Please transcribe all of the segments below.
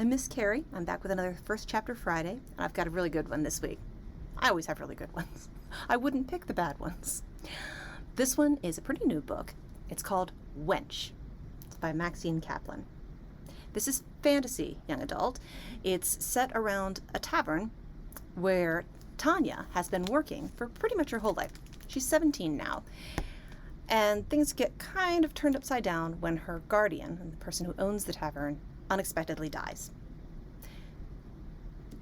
I'm Miss Carrie. I'm back with another First Chapter Friday, and I've got a really good one this week. I always have really good ones. I wouldn't pick the bad ones. This one is a pretty new book. It's called Wench. It's by Maxine Kaplan. This is fantasy, young adult. It's set around a tavern where Tanya has been working for pretty much her whole life. She's 17 now. And things get kind of turned upside down when her guardian, and the person who owns the tavern, unexpectedly dies.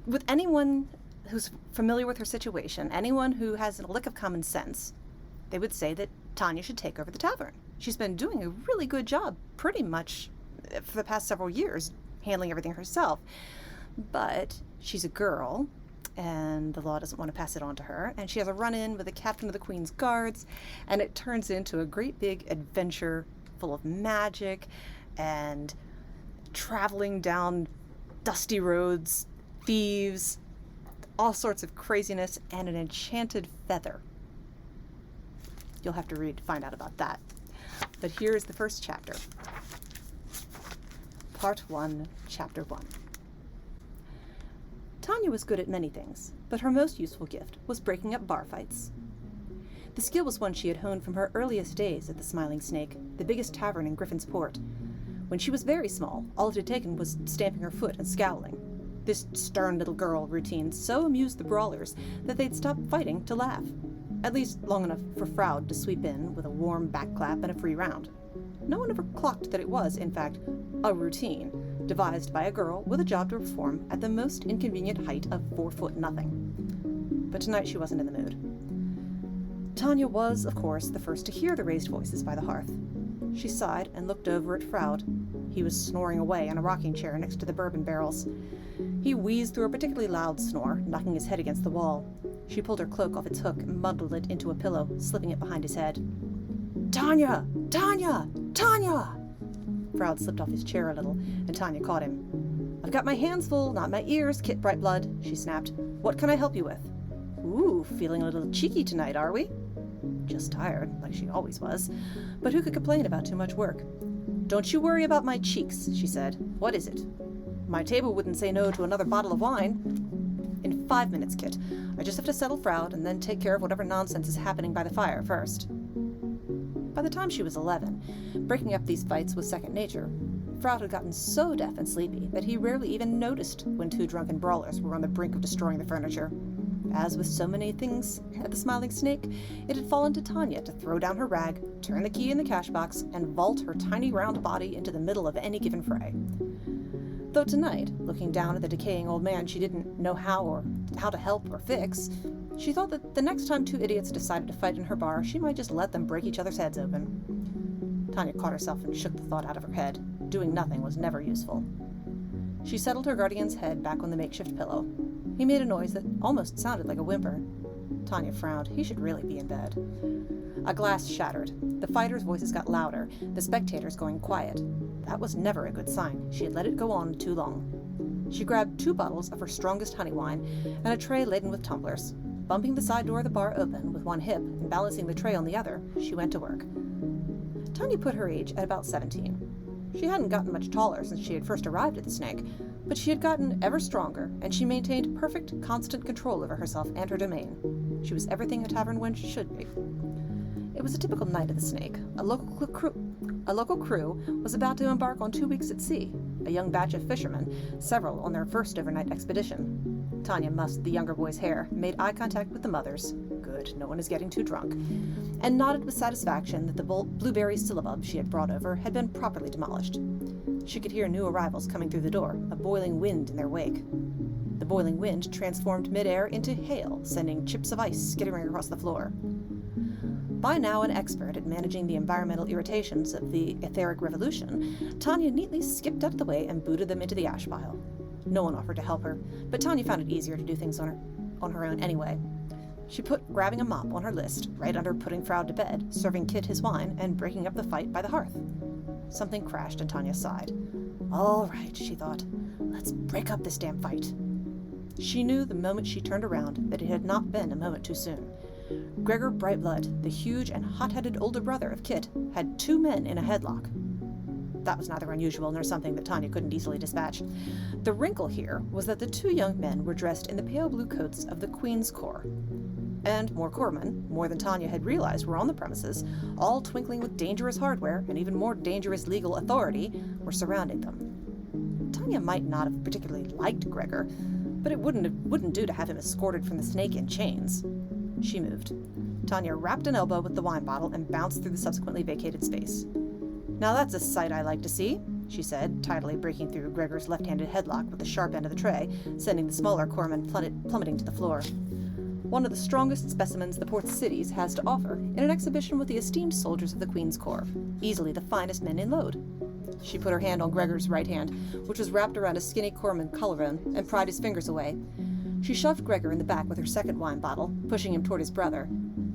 With anyone who's familiar with her situation, anyone who has a lick of common sense, they would say that Tanya should take over the tavern. She's been doing a really good job, pretty much for the past several years, handling everything herself. But she's a girl, and the law doesn't want to pass it on to her, and she has a run-in with the captain of the Queen's Guards, and it turns into a great big adventure full of magic and traveling down dusty roads, thieves, all sorts of craziness, and an enchanted feather. You'll have to read to find out about that. But here's the first chapter. Part 1, Chapter 1. Tanya was good at many things, but her most useful gift was breaking up bar fights. The skill was one she had honed from her earliest days at the Smiling Snake, the biggest tavern in Griffin's Port. When she was very small, all it had taken was stamping her foot and scowling. This stern little girl routine so amused the brawlers that they'd stop fighting to laugh, at least long enough for Froud to sweep in with a warm backclap and a free round. No one ever clocked that it was, in fact, a routine, devised by a girl with a job to perform at the most inconvenient height of 4 foot nothing. But tonight she wasn't in the mood. Tanya was, of course, the first to hear the raised voices by the hearth. She sighed and looked over at Froud. He was snoring away in a rocking chair next to the bourbon barrels. He wheezed through a particularly loud snore, knocking his head against the wall. She pulled her cloak off its hook and bundled it into a pillow, slipping it behind his head. "Tanya! Tanya! Tanya!" Froud slipped off his chair a little, and Tanya caught him. "I've got my hands full, not my ears, Kit Brightblood," she snapped. "What can I help you with?" "Ooh, feeling a little cheeky tonight, are we?" Just tired, like she always was. But who could complain about too much work? "Don't you worry about my cheeks," she said. "What is it?" "My table wouldn't say no to another bottle of wine." "In 5 minutes, Kit. I just have to settle Froud and then take care of whatever nonsense is happening by the fire first." By the time she was 11, breaking up these fights was second nature. Froud had gotten so deaf and sleepy that he rarely even noticed when 2 drunken brawlers were on the brink of destroying the furniture. As with so many things at the Smiling Snake, it had fallen to Tanya to throw down her rag, turn the key in the cash box, and vault her tiny round body into the middle of any given fray. Though tonight, looking down at the decaying old man she didn't know how to help or fix, she thought that the next time 2 idiots decided to fight in her bar, she might just let them break each other's heads open. Tanya caught herself and shook the thought out of her head. Doing nothing was never useful. She settled her guardian's head back on the makeshift pillow. He made a noise that almost sounded like a whimper. Tanya frowned. He should really be in bed. A glass shattered. The fighters' voices got louder, the spectators going quiet. That was never a good sign. She had let it go on too long. She grabbed 2 bottles of her strongest honey wine and a tray laden with tumblers. Bumping the side door of the bar open with one hip and balancing the tray on the other, she went to work. Tanya put her age at about 17. She hadn't gotten much taller since she had first arrived at the Snake, but she had gotten ever stronger, and she maintained perfect, constant control over herself and her domain. She was everything a tavern wench should be. It was a typical night at the Snake. A local crew was about to embark on 2 weeks at sea. A young batch of fishermen, several on their first overnight expedition. Tanya mussed the younger boy's hair, made eye contact with the mothers. Good, no one is getting too drunk. And nodded with satisfaction that the blueberry syllabub she had brought over had been properly demolished. She could hear new arrivals coming through the door, a boiling wind in their wake. The boiling wind transformed midair into hail, sending chips of ice skittering across the floor. By now an expert at managing the environmental irritations of the etheric revolution, Tanya neatly skipped out of the way and booted them into the ash pile. No one offered to help her, but Tanya found it easier to do things on her own anyway. She put grabbing a mop on her list, right under putting Froud to bed, serving Kit his wine, and breaking up the fight by the hearth. Something crashed and Tanya sighed. All right, she thought. Let's break up this damn fight. She knew the moment she turned around that it had not been a moment too soon. Gregor Brightblood, the huge and hot-headed older brother of Kit, had 2 men in a headlock. that was neither unusual nor something that Tanya couldn't easily dispatch. The wrinkle here was that the two young men were dressed in the pale blue coats of the Queen's Corps. And more corpsmen, more than Tanya had realized were on the premises, all twinkling with dangerous hardware and even more dangerous legal authority, were surrounding them. Tanya might not have particularly liked Gregor, but it wouldn't do to have him escorted from the snake in chains. She moved. Tanya rapped an elbow with the wine bottle and bounced through the subsequently vacated space. "Now that's a sight I like to see," she said, tidily breaking through Gregor's left-handed headlock with the sharp end of the tray, sending the smaller corpsman plummeting to the floor. One of the strongest specimens the port cities has to offer, in an exhibition with the esteemed soldiers of the Queen's Corps, easily the finest men in load. She put her hand on Gregor's right hand, which was wrapped around a skinny corpsman collarbone, and pried his fingers away. She shoved Gregor in the back with her second wine bottle, pushing him toward his brother.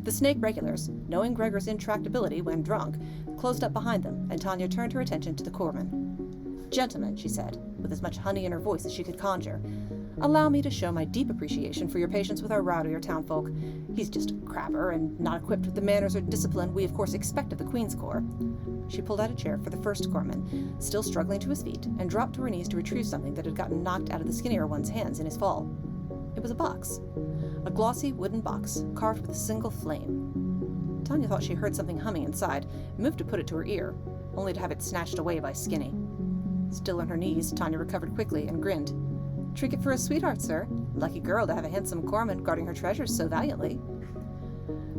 The snake regulars, knowing Gregor's intractability when drunk, closed up behind them, and Tanya turned her attention to the corpsman. "Gentlemen," she said, with as much honey in her voice as she could conjure, "allow me to show my deep appreciation for your patience with our rowdier townfolk. He's just a crabber, and not equipped with the manners or discipline we of course expect of the Queen's Corps." She pulled out a chair for the first corpsman, still struggling to his feet, and dropped to her knees to retrieve something that had gotten knocked out of the skinnier one's hands in his fall. It was a box. A glossy wooden box, carved with a single flame. Tanya thought she heard something humming inside, and moved to put it to her ear, only to have it snatched away by Skinny. Still on her knees, Tanya recovered quickly and grinned. "Trinket for a sweetheart, sir. Lucky girl to have a handsome corpsman guarding her treasures so valiantly."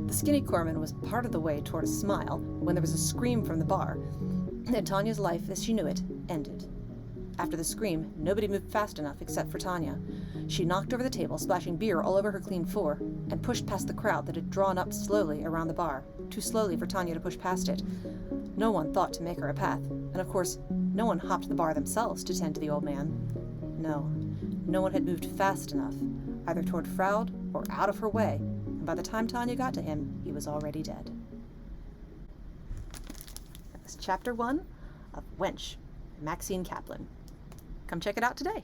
The skinny corpsman was part of the way toward a smile when there was a scream from the bar, and Tanya's life, as she knew it, ended. After the scream, nobody moved fast enough except for Tanya. She knocked over the table, splashing beer all over her clean floor, and pushed past the crowd that had drawn up slowly around the bar, too slowly for Tanya to push past it. No one thought to make her a path, and of course, no one hopped the bar themselves to tend to the old man. No one had moved fast enough, either toward Froud or out of her way, and by the time Tanya got to him, he was already dead. That was Chapter 1 of Wench, Maxine Kaplan. Come check it out today.